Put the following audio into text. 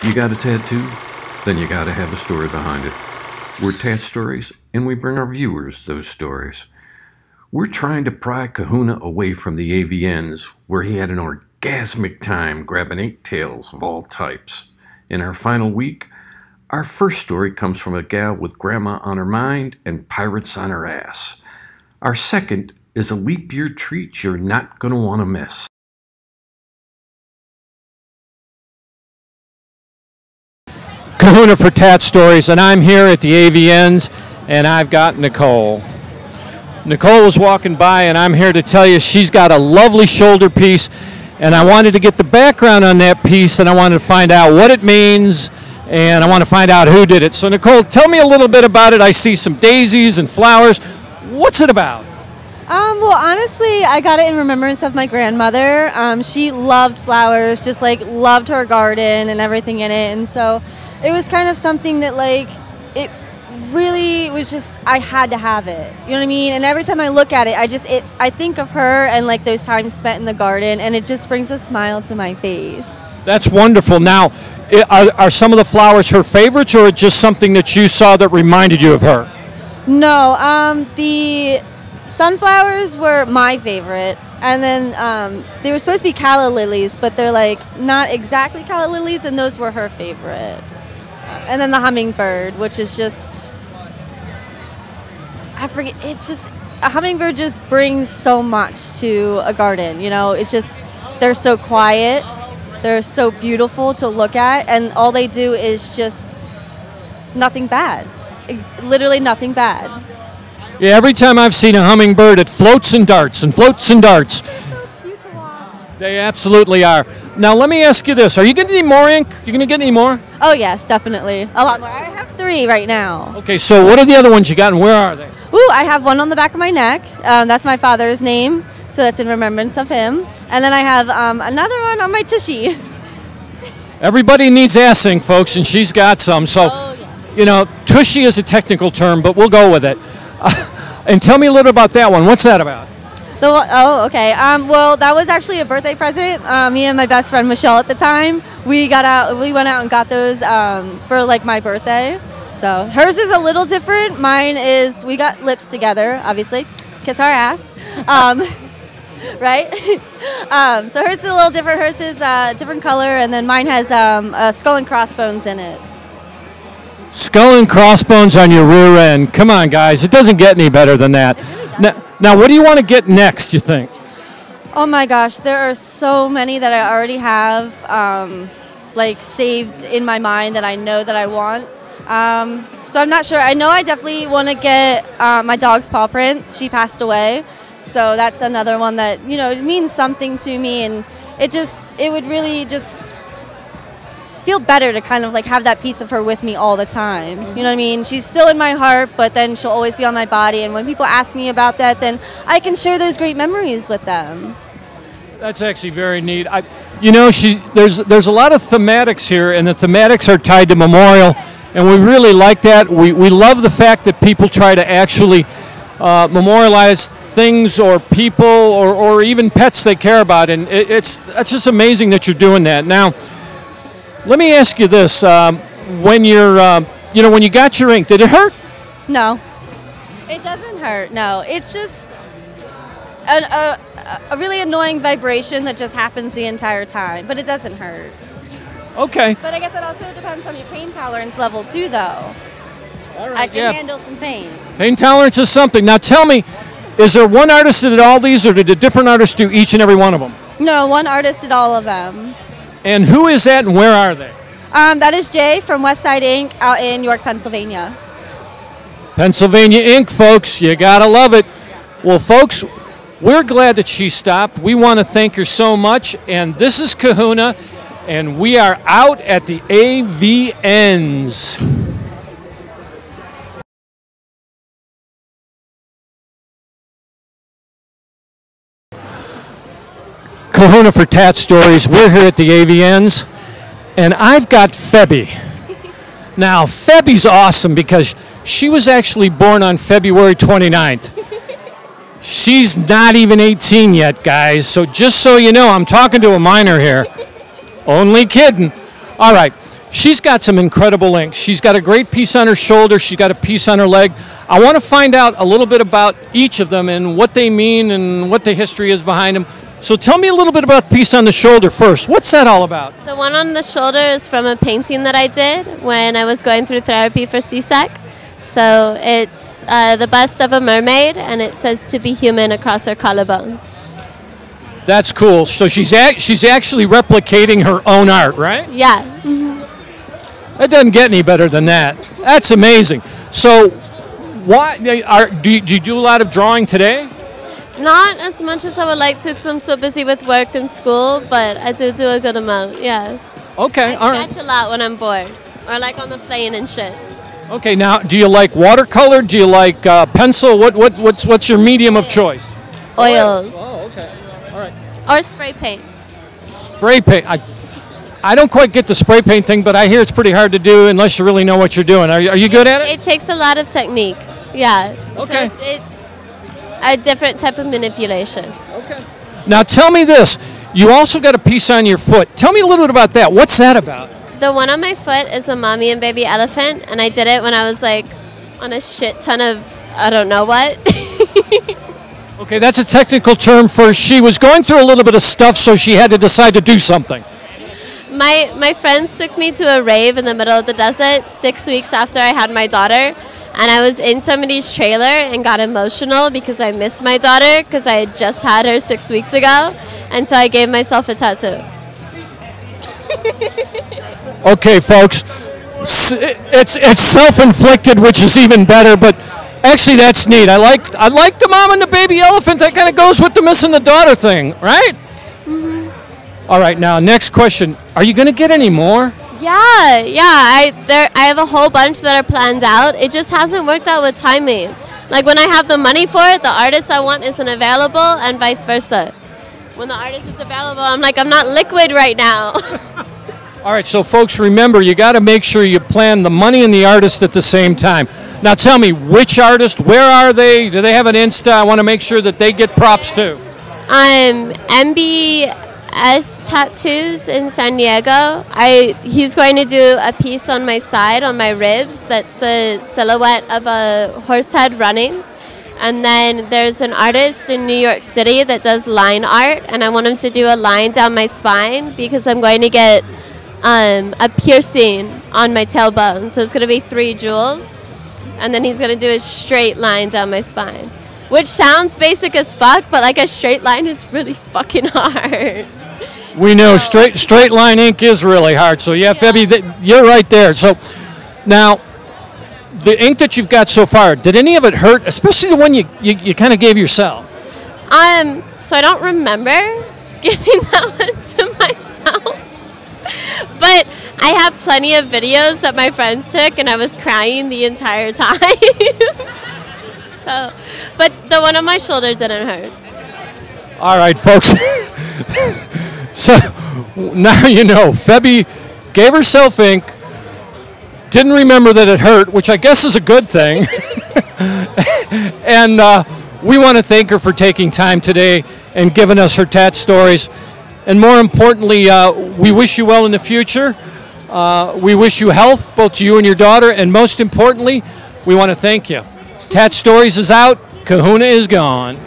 You got a tattoo? Then you gotta have a story behind it. We're Tat-stories, and we bring our viewers those stories. We're trying to pry Kahuna away from the AVNs, where he had an orgasmic time grabbing 8 tails of all types. In our final week, our first story comes from a gal with grandma on her mind and pirates on her ass. Our second is a leap year treat you're not gonna want to miss. Kahuna for Tat-stories, and I'm here at the AVNs, and I've got Nicole. Nicole was walking by, and I'm here to tell you she's got a lovely shoulder piece, and I wanted to get the background on that piece, and I wanted to find out what it means, and I want to find out who did it. So Nicole, tell me a little bit about it. I see some daisies and flowers. What's it about? Well, honestly, I got it in remembrance of my grandmother. She loved flowers, just like loved her garden and everything in it, and so it was kind of something that like it really was just, I had to have it. You know what I mean? And every time I look at it, I think of her and like those times spent in the garden, and it just brings a smile to my face. That's wonderful. Now, are some of the flowers her favorites, or just something that you saw that reminded you of her? No, the sunflowers were my favorite, and then they were supposed to be calla lilies, but they're like not exactly calla lilies, and those were her favorite. And then the hummingbird, which is just, I forget, it's just, a hummingbird just brings so much to a garden, you know? It's just, they're so quiet, they're so beautiful to look at, and all they do is just nothing bad. Literally nothing bad. Yeah, every time I've seen a hummingbird, it floats and darts and floats and darts. They're so cute to watch. They absolutely are. Now, let me ask you this. Are you getting any more ink? You going to get any more? Oh, yes, definitely. A lot more. I have 3 right now. Okay, so what are the other ones you got, and where are they? Ooh, I have one on the back of my neck. That's my father's name, so that's in remembrance of him. And then I have another one on my tushy. Everybody needs ass ink, folks, and she's got some. So, you know, tushy is a technical term, but we'll go with it. And tell me a little about that one. What's that about? Oh, okay. Well, that was actually a birthday present. Me and my best friend Michelle at the time, we went out and got those for like my birthday. So hers is a little different. Mine is, we got lips together, obviously, kiss our ass, right? So hers is a little different. Hers is a different color, and then mine has a skull and crossbones in it. Skull and crossbones on your rear end. Come on, guys. It doesn't get any better than that. Now, what do you want to get next, you think? Oh, my gosh. There are so many that I already have, like, saved in my mind that I know that I want. So I'm not sure. I know I definitely want to get my dog's paw print. She passed away. So that's another one that, you know, it means something to me. And it would really just feel better to kind of like have that piece of her with me all the time. You know what I mean? She's still in my heart, but then she'll always be on my body. And when people ask me about that, then I can share those great memories with them. That's actually very neat. You know, there's a lot of thematics here, and the thematics are tied to memorial, and we really like that. We love the fact that people try to actually memorialize things or people or even pets they care about, and that's just amazing that you're doing that. Now, let me ask you this: when when you got your ink, did it hurt? No, it doesn't hurt. No, it's just a really annoying vibration that just happens the entire time, but it doesn't hurt. Okay. But I guess it also depends on your pain tolerance level too, though. All right. I can handle some pain. Pain tolerance is something. Now, tell me, is there one artist that did all these, or did a different artist do each and every one of them? No, one artist did all of them. And who is that, and where are they? That is Jay from Westside Ink out in York, Pennsylvania. Pennsylvania Ink, folks. You got to love it. Well, folks, we're glad that she stopped. We want to thank her so much. And this is Kahuna, and we are out at the AVNs. Kahuna for Tat-stories. We're here at the AVNs, and I've got Febby. Now, Febby's awesome because she was actually born on February 29th. She's not even 18 yet, guys, so just so you know, I'm talking to a minor here. Only kidding. All right. she's got some incredible inks. She's got a great piece on her shoulder. She's got a piece on her leg. I want to find out a little bit about each of them and what they mean and what the history is behind them. So tell me a little bit about the piece on the shoulder first. What's that all about? The one on the shoulder is from a painting that I did when I was going through therapy for CSEC. So it's the bust of a mermaid, and it says "to be human" across her collarbone. That's cool. So she's actually replicating her own art, right? Yeah. That doesn't get any better than that. That's amazing. So, do you do a lot of drawing today? Not as much as I would like to, because I'm so busy with work and school, but I do a good amount, yeah. Okay, all right. I sketch a lot when I'm bored, or like on the plane and shit. Okay, now, do you like watercolor? Do you like pencil? What's your medium of choice? Oils. Oh, okay. All right. Or spray paint. Spray paint. I don't quite get the spray paint thing, but I hear it's pretty hard to do unless you really know what you're doing. Are you good at it? It takes a lot of technique, yeah. Okay. So it's a different type of manipulation. Okay. Now tell me this. You also got a piece on your foot. Tell me a little bit about that. What's that about? The one on my foot is a mommy and baby elephant, and I did it when I was like on a shit ton of I don't know what. Okay, that's a technical term for she was going through a little bit of stuff, so she had to decide to do something. My friends took me to a rave in the middle of the desert 6 weeks after I had my daughter, and I was in somebody's trailer and got emotional because I missed my daughter because I had just had her 6 weeks ago, and so I gave myself a tattoo. Okay, folks, it's self-inflicted, which is even better, but actually that's neat. I like the mom and the baby elephant. That kind of goes with the missing the daughter thing, right? Mm-hmm. All right, now next question. Are you going to get any more? Yeah. I have a whole bunch that are planned out. It just hasn't worked out with timing. Like when I have the money for it, the artist I want isn't available, and vice versa. When the artist is available, I'm like, I'm not liquid right now. All right, so folks, remember, you got to make sure you plan the money and the artist at the same time. Now tell me, which artist, where are they? Do they have an Insta? I want to make sure that they get props too. MBS Tattoos in San Diego. He's going to do a piece on my side, on my ribs, that's the silhouette of a horse head running. And then there's an artist in New York City that does line art, and I want him to do a line down my spine because I'm going to get a piercing on my tailbone. So it's going to be 3 jewels, and then he's going to do a straight line down my spine, which sounds basic as fuck, but like a straight line is really fucking hard. We know straight line ink is really hard. So yeah, Febby, you're right there. So now, the ink that you've got so far, did any of it hurt, especially the one you kind of gave yourself? So I don't remember giving that one to myself. But I have plenty of videos that my friends took, and I was crying the entire time. But the one on my shoulder didn't hurt. All right, folks. So now you know, Febby gave herself ink, didn't remember that it hurt, which I guess is a good thing. And we want to thank her for taking time today and giving us her tat stories. And more importantly, we wish you well in the future. We wish you health, both to you and your daughter. And most importantly, we want to thank you. Tat Stories is out. Kahuna is gone.